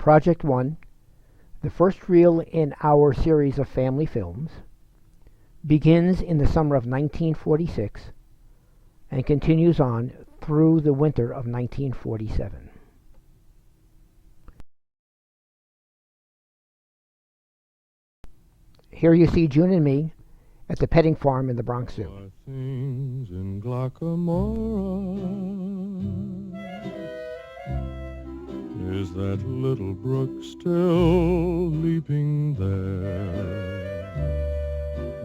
Project One, the first reel in our series of family films, begins in the summer of 1946 and continues on through the winter of 1947. Here you see June and me at the petting farm in the Bronx Zoo. Things in Glockamora. Is that little brook still leaping there?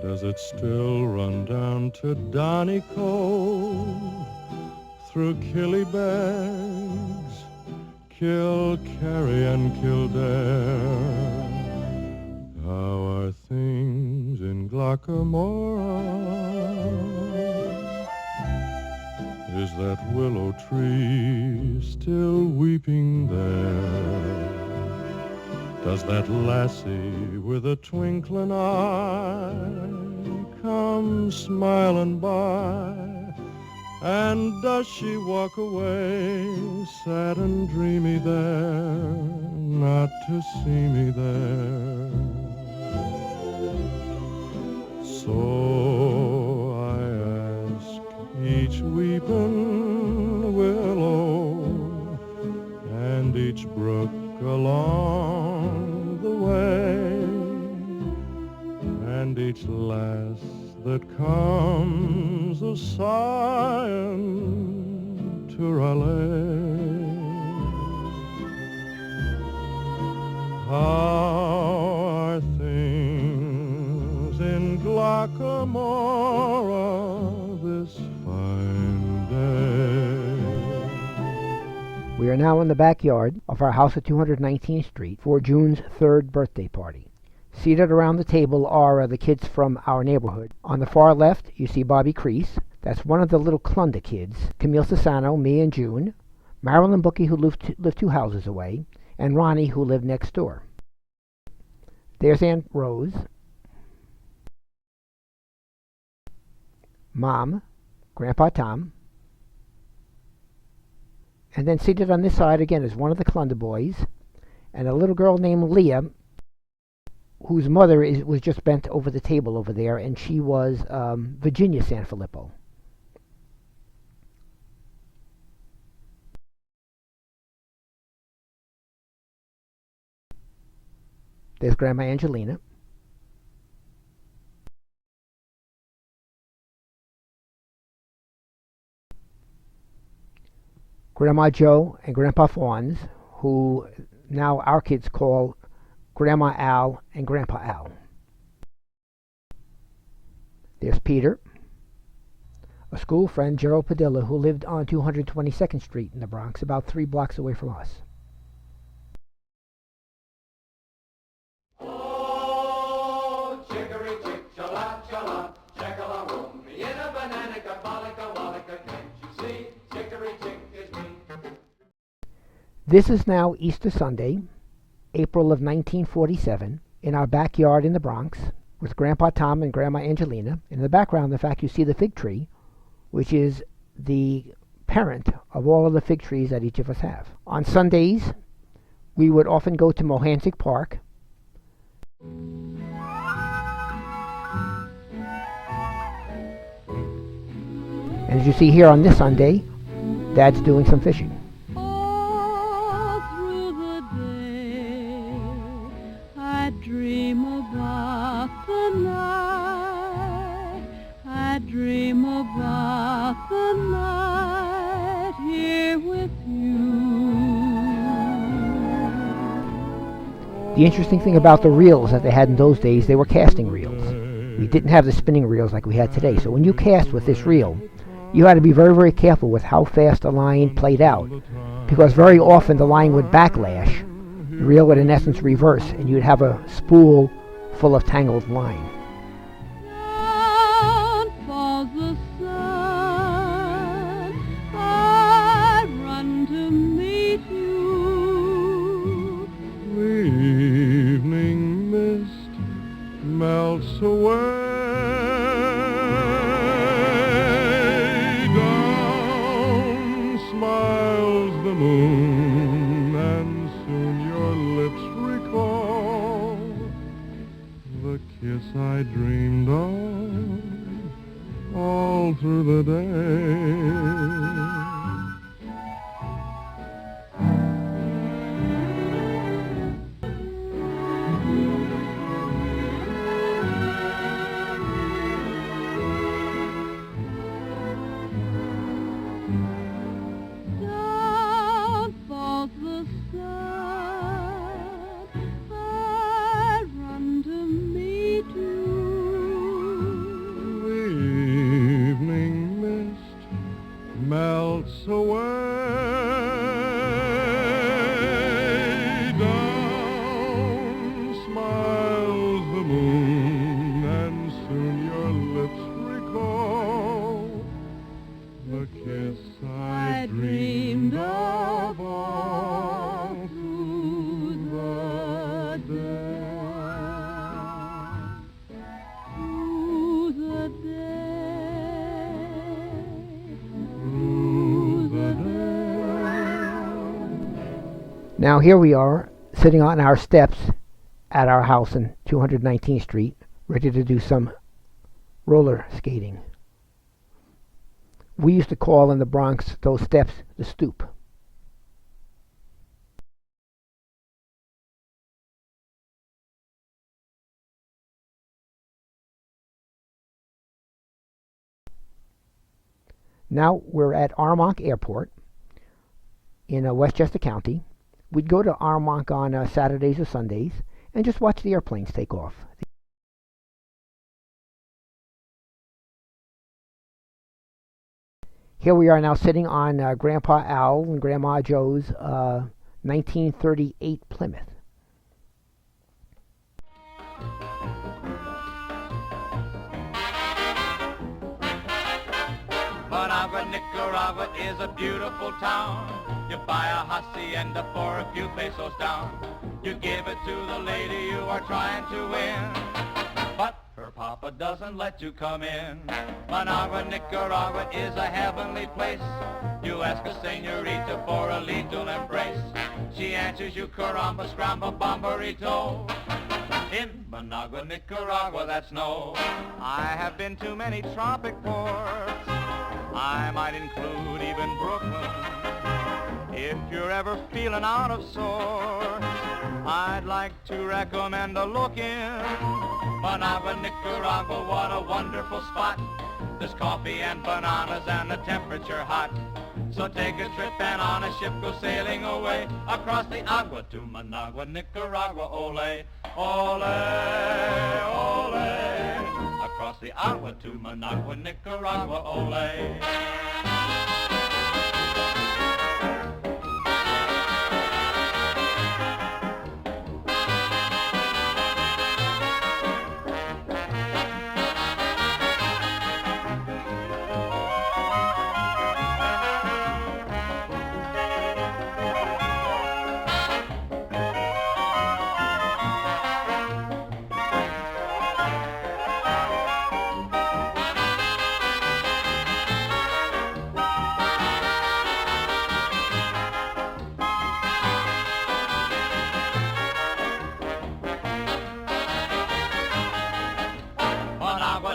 Does it still run down to Donegal through Killybegs, Kilkerry and Kildare? How are things in Glockamora? Is that willow tree still weeping there? Does that lassie with a twinkling eye come smiling by? And does she walk away sad and dreamy there, not to see me there? So I ask each weeping willow and each brook along the way, and each lass that comes a-sighing to Raleigh. How are things in Glockamora this fine day? We are now in the backyard of our house at 219th Street for June's 3rd birthday party. Seated around the table are the kids from our neighborhood. On the far left, you see Bobby Crease. That's one of the little Klunda kids. Camille Sassano, me and June. Marilyn Bookie, who lived 2 houses away. And Ronnie, who lived next door. There's Aunt Rose. Mom. Grandpa Tom. And then seated on this side again is one of the Klunda boys. And a little girl named Leah, whose mother was just bent over the table over there, and she was Virginia Sanfilippo. There's Grandma Angelina. Grandma Joe and Grandpa Fawns, who now our kids call Grandma Al and Grandpa Al. There's Peter, a school friend, Gerald Padilla, who lived on 222nd Street in the Bronx, about 3 blocks away from us. Oh, chicory chick, chala chala, chacala room, me in a bananica, bollica wallica, can't you see? Chicory chick is me. This is now Easter Sunday, April of 1947, in our backyard in the Bronx, with Grandpa Tom and Grandma Angelina. In the background, in fact, you see the fig tree, which is the parent of all of the fig trees that each of us have. On Sundays, we would often go to Mohansick Park. And as you see here on this Sunday, Dad's doing some fishing. All through the day, I dream about the night. I dream about the night here with you. The interesting thing about the reels that they had in those days, they were casting reels. We didn't have the spinning reels like we had today. So when you cast with this reel, you had to be very, very careful with how fast the line played out, because very often the line would backlash. The reel would in essence reverse, and you'd have a spool full of tangled line. Down falls the sun, I run to meet you. The evening mist melts away. Down smiles the moon, and soon your all through the day. Down falls the sun, I run to meet you. The evening mist melts away. Down smiles the moon, and soon your lips recall the kiss I dreamed of all through the day. Through the day, Through the day. Now here we are, sitting on our steps at our house in 219th Street, ready to do some roller skating. We used to call in the Bronx those steps the stoop. Now we're at Armonk Airport in Westchester County. We'd go to Armonk on Saturdays or Sundays and just watch the airplanes take off. Here we are now sitting on Grandpa Al and Grandma Joe's 1938 Plymouth. Managua, Nicaragua is a beautiful town. You buy a hacienda for a few pesos down. You give it to the lady you are trying to win, but her papa doesn't let you come in. Managua, Nicaragua is a heavenly place. You ask a senorita for a lethal embrace. She answers you caramba, scramba, bomberito. In Managua, Nicaragua, that's no. I have been to many tropic ports. I might include even Brooklyn. If you're ever feeling out of sorts, I'd like to recommend a look in Managua, Nicaragua. What a wonderful spot. There's coffee and bananas and the temperature hot. So take a trip and on a ship go sailing away across the agua to Managua, Nicaragua. Ole, ole, ole. Across the agua to Managua, Nicaragua. Ole.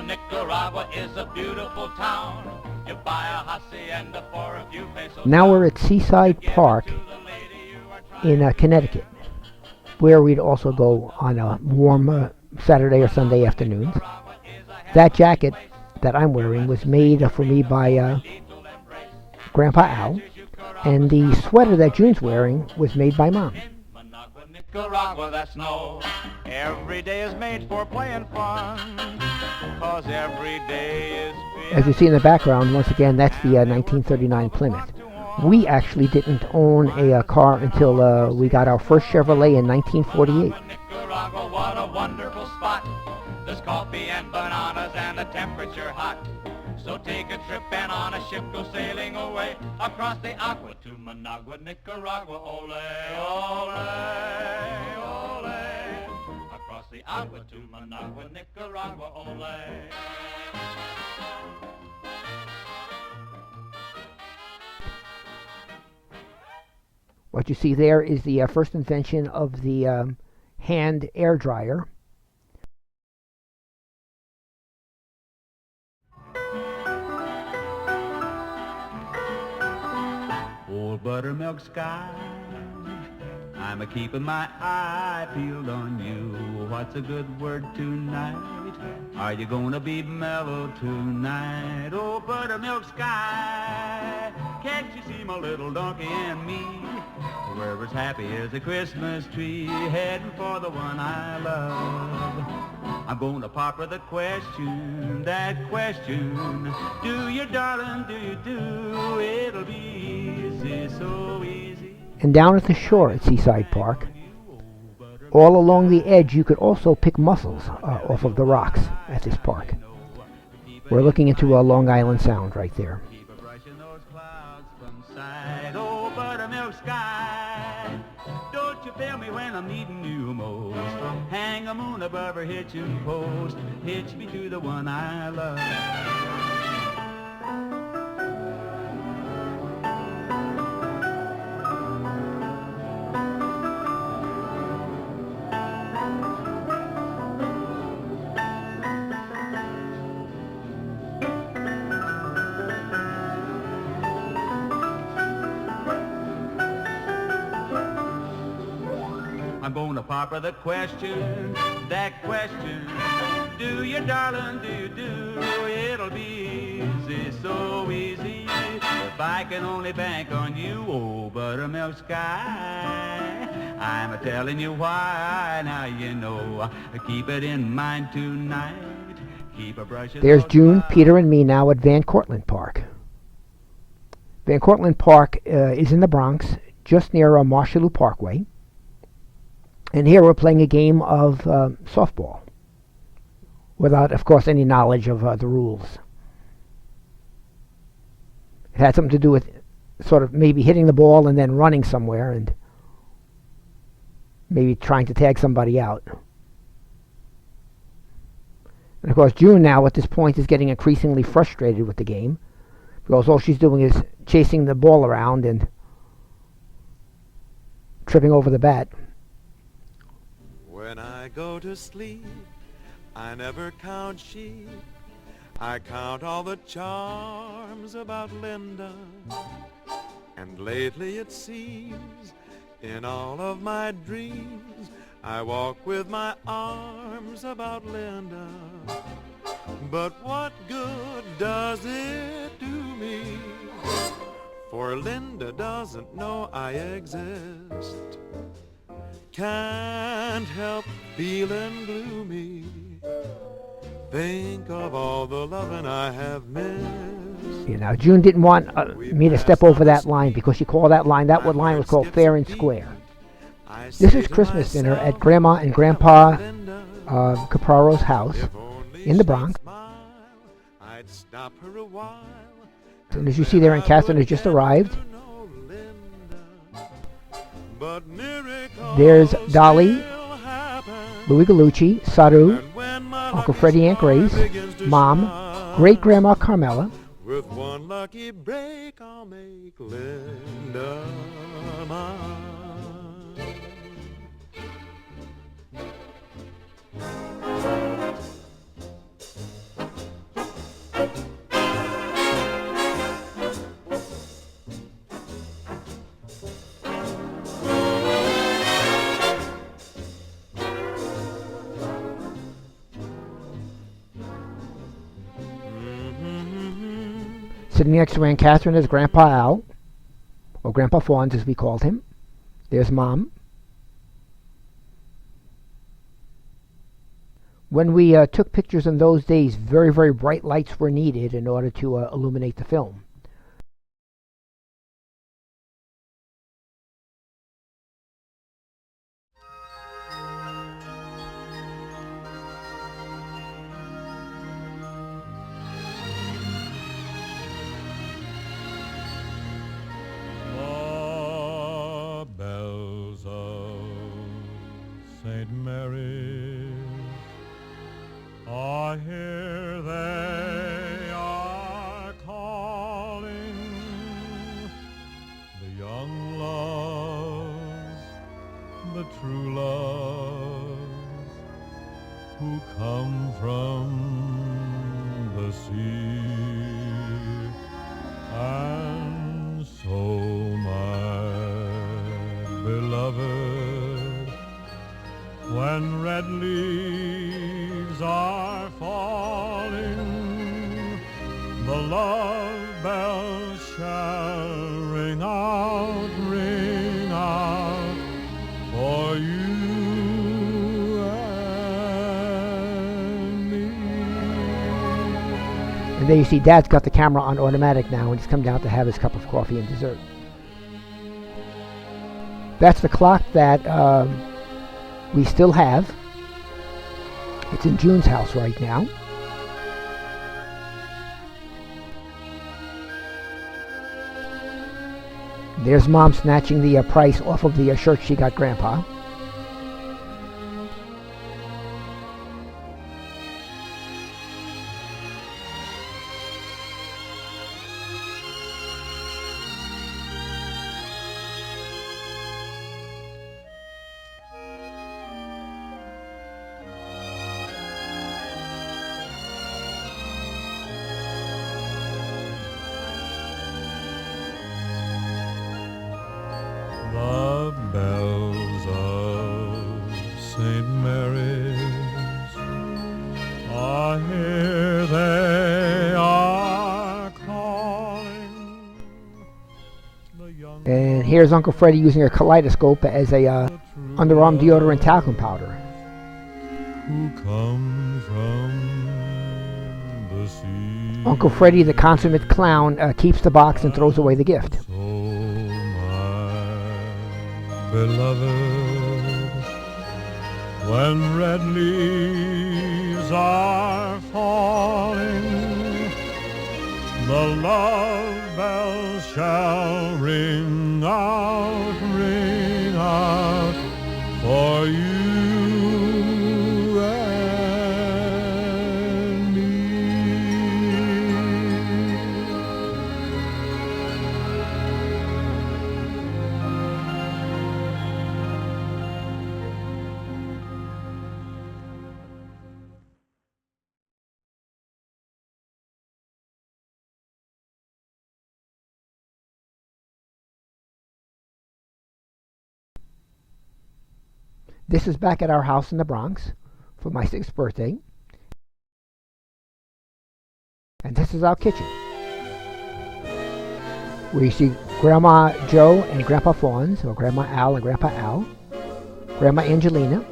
Nicaragua is a beautiful town. You buy a hacienda for a few pesos. Now we're at Seaside Park in Connecticut, where we'd also go on a warm Saturday or Sunday afternoons. That jacket that I'm wearing was made for me by Grandpa Al, and the sweater that June's wearing was made by Mom. Nicaragua, that's no. Every day is made for playing fun, 'cause every day is As you see in the background, once again, that's the 1939 Plymouth. We actually didn't own a car until we got our first Chevrolet in 1948. Nicaragua, what a wonderful spot. There's coffee and bananas and the temperature hot. So take a trip and on a ship go sailing away across the agua to Managua, Nicaragua. Ole, ole, ole. Across the agua to Managua, Nicaragua. Ole. What you see there is the first invention of the hand air dryer. buttermilk sky. I'm a-keeping my eye peeled on you. What's a good word tonight? Are you gonna be mellow tonight? Oh, buttermilk sky, can't you see my little donkey and me? We're as happy as a Christmas tree, heading for the one I love. I'm gonna pop her the question, that question. Do you, darling, do you do? It'll be easy, so easy. And down at the shore at Seaside Park, all along the edge, you could also pick mussels off of the rocks at this park. We're looking into Long Island Sound right there. Keep a brushing those clouds from sight. Oh, buttermilk sky, don't you feel me when I'm needing you most? Hang a moon above her hitching post, hitch me to the one I love. I'm gonna pop her the question, that question. Do you, darling, do you do? It'll be easy, so easy. If I can only bank on you, oh, buttermilk sky. I'm a-telling you why, now you know. Keep it in mind tonight. Keep a brush. There's June, Peter, and me now at Van Cortlandt Park. Van Cortlandt Park is in the Bronx, just near Marshalloux Parkway. And here we're playing a game of softball, without, of course, any knowledge of the rules. It had something to do with sort of maybe hitting the ball and then running somewhere and maybe trying to tag somebody out. And of course, June now at this point is getting increasingly frustrated with the game, because all she's doing is chasing the ball around and tripping over the bat. When I go to sleep, I never count sheep. I count all the charms about Linda. And lately it seems, in all of my dreams, I walk with my arms about Linda. But what good does it do me? For Linda doesn't know I exist. Can't help feeling gloomy. Think of all the loving I have missed. You know, June didn't want me to step over that line because she called that line line was called fair and square. This is Christmas dinner at Grandma and Grandpa Capraro's house in the Bronx. And as you see there, Catherine has just arrived. There's Dolly, Louis Gallucci, Saru, Uncle Freddie, Aunt Grace, Mom, Great-Grandma Carmela. With one lucky break, I'll make Linda mine. Sitting next to Aunt Catherine is Grandpa Al, or Grandpa Fawns as we called him. There's Mom. When we took pictures in those days, very, very bright lights were needed in order to illuminate the film. St. Mary, I hear they are calling the young loves, the true loves, who come from the sea, and so my beloved, when red leaves are falling, the love bells shall ring out for you and me. And there you see Dad's got the camera on automatic now, and he's come down to have his cup of coffee and dessert. That's the clock that we still have. It's in June's house right now. There's Mom snatching the price off of the shirt she got Grandpa. The bells of St. Mary's are here, they are calling the young. And here's Uncle Freddy using a kaleidoscope as a underarm deodorant talcum powder. Who come from the sea. Uncle Freddy, the consummate clown, keeps the box and throws away the gift. So my beloved, when red leaves are falling, the love bells shall ring out for you and me. This is back at our house in the Bronx for my 6th birthday. And this is our kitchen, where you see Grandma Joe and Grandpa Fawns, or Grandma Al and Grandpa Al, Grandma Angelina,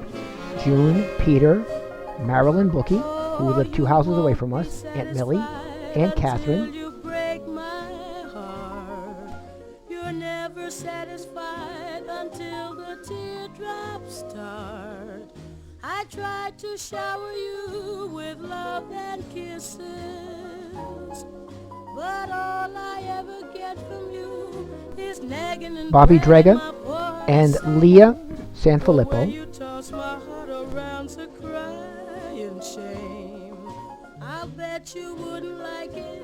June, Peter, Marilyn Bookie, who live 2 houses away from us, Aunt Millie, Aunt Catherine, satisfied until the teardrops start. I tried to shower you with love and kisses, but all I ever get from you is nagging and Bobby Draga, and Leah Sanfilippo. You toss my heart around to cry in shame. I'll bet you wouldn't like it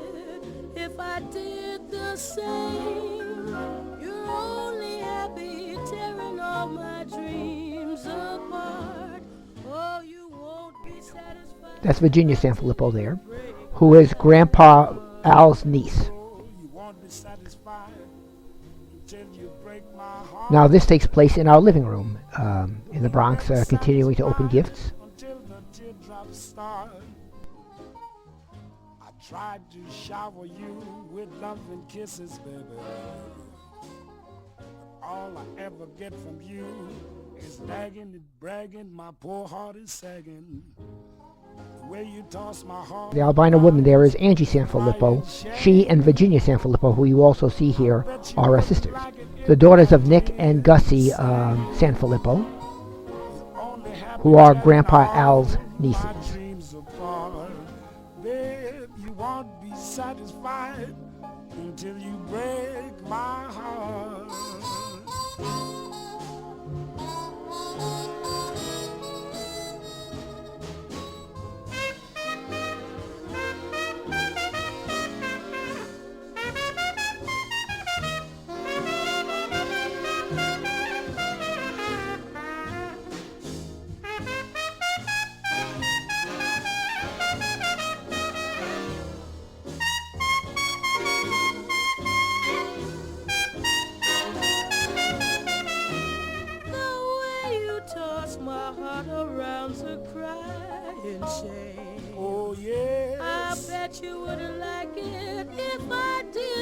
if I did the same. You're only happy tearing all my dreams apart. Oh, you won't be satisfied. That's Virginia Sanfilippo there, who is Grandpa Al's niece. Now this takes place in our living room in the Bronx, continuing to open gifts. I tried to shower you with love and kisses, baby. All I ever get from you is nagging and bragging. My poor heart is sagging. The way you toss my heart. The albino woman there is Angie Sanfilippo. She and Virginia Sanfilippo, who you also see here, are sisters. The daughters of Nick and Gussie Sanfilippo, who are Grandpa Al's nieces. Babe, you won't be satisfied until you break my heart.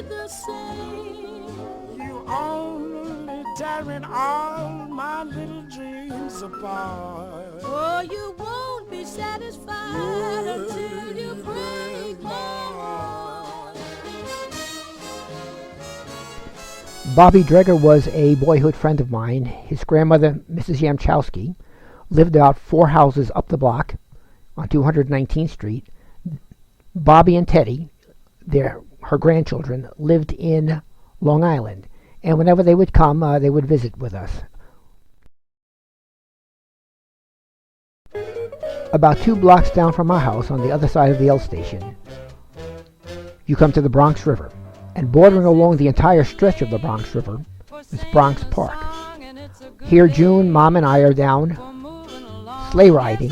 did the same. You only tearing all my little dreams apart. Oh, you won't be satisfied until you break my heart. Bobby Dreger was a boyhood friend of mine. His grandmother, Mrs. Yamchowski, lived about 4 houses up the block on 219th Street. Bobby and Teddy, her grandchildren, lived in Long Island. And whenever they would come, they would visit with us. About 2 blocks down from our house, on the other side of the L station, you come to the Bronx River. And bordering along the entire stretch of the Bronx River is Bronx Park. Here, June, Mom, and I are down sleigh riding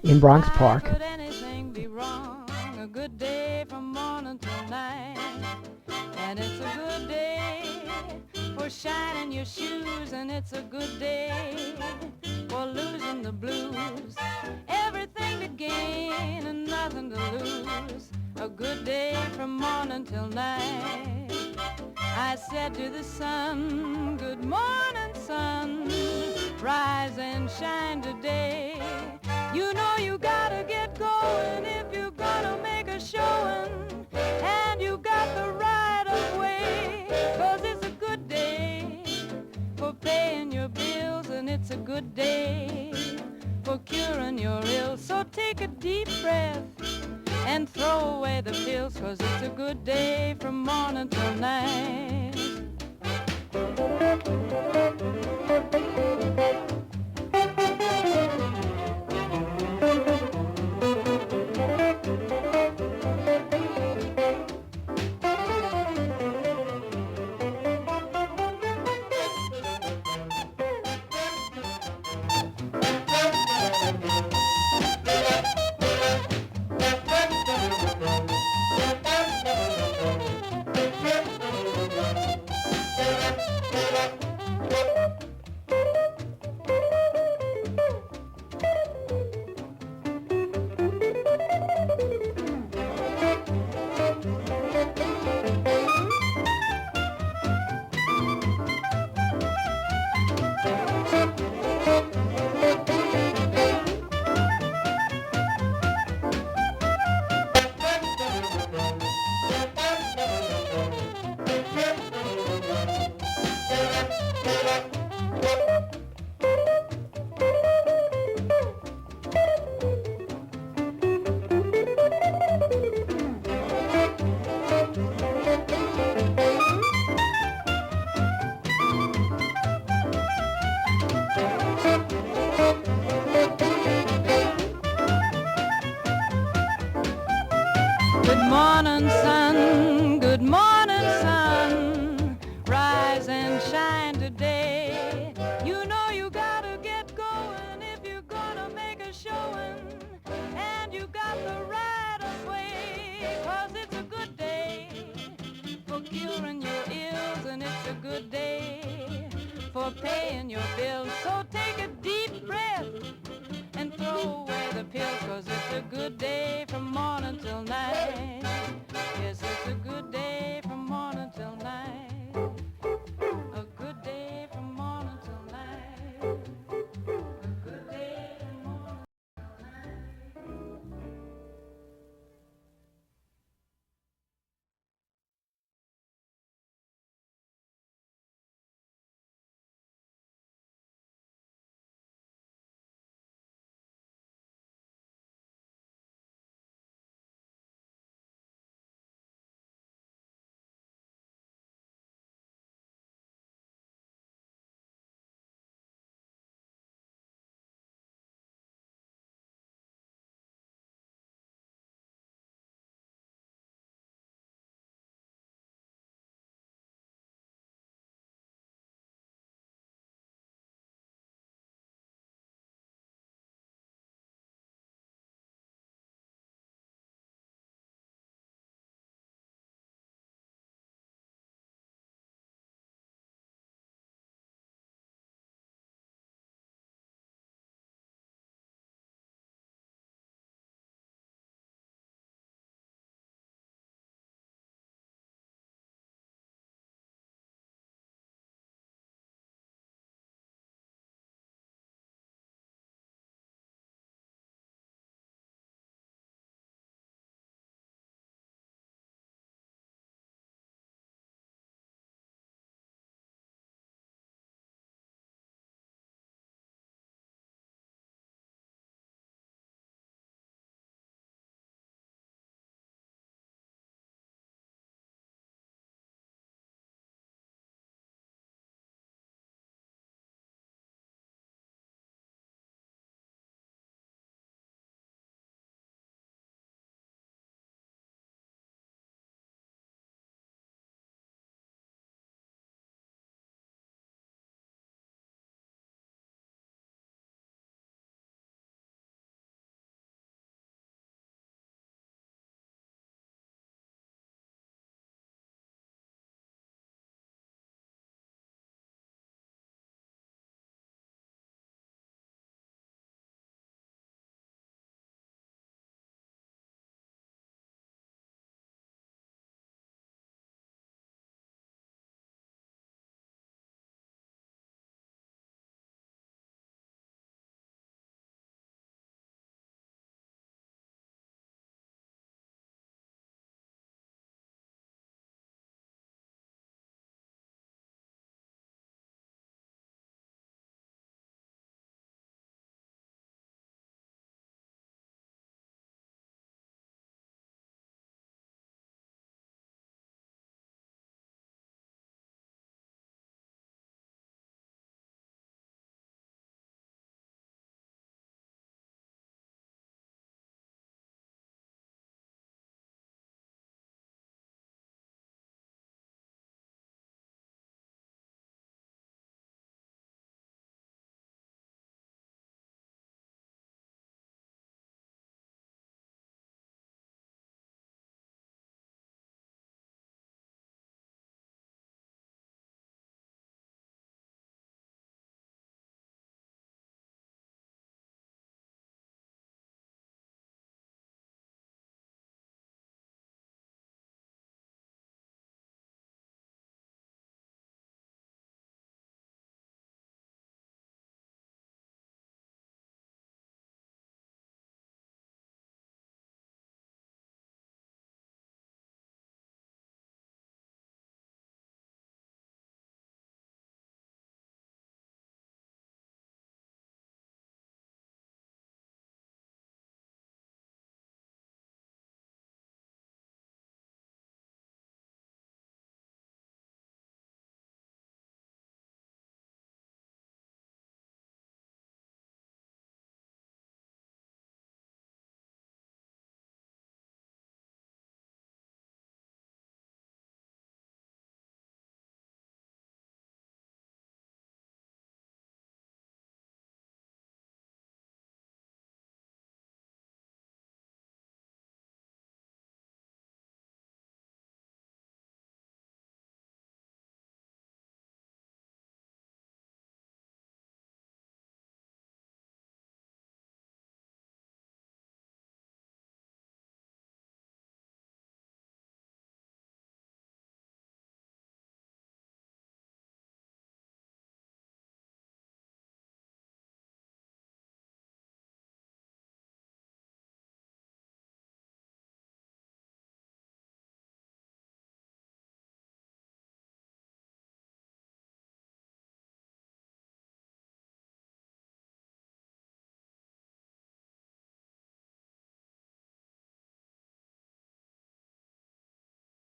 in Bronx Park. Could anything be wrong? A good day from morning till night. And it's a good day for shining your shoes. And it's a good day for losing the blues. Everything to gain and nothing to lose. A good day from morning till night. I said to the sun, good morning, sun. Rise and shine today. You know you gotta get going if you're gonna make a showing. And you got the right of way. 'Cause it's a good day for paying your bills. And it's a good day for curing your ills. So take a deep breath and throw away the pills, 'cause it's a good day from morning till night. Good morning, sun. Good morning, sun. Rise and shine today. You know you gotta get going if you're gonna make a showing. And you got the right of way. 'Cause it's a good day for curing your ills. And it's a good day for paying your bills. So take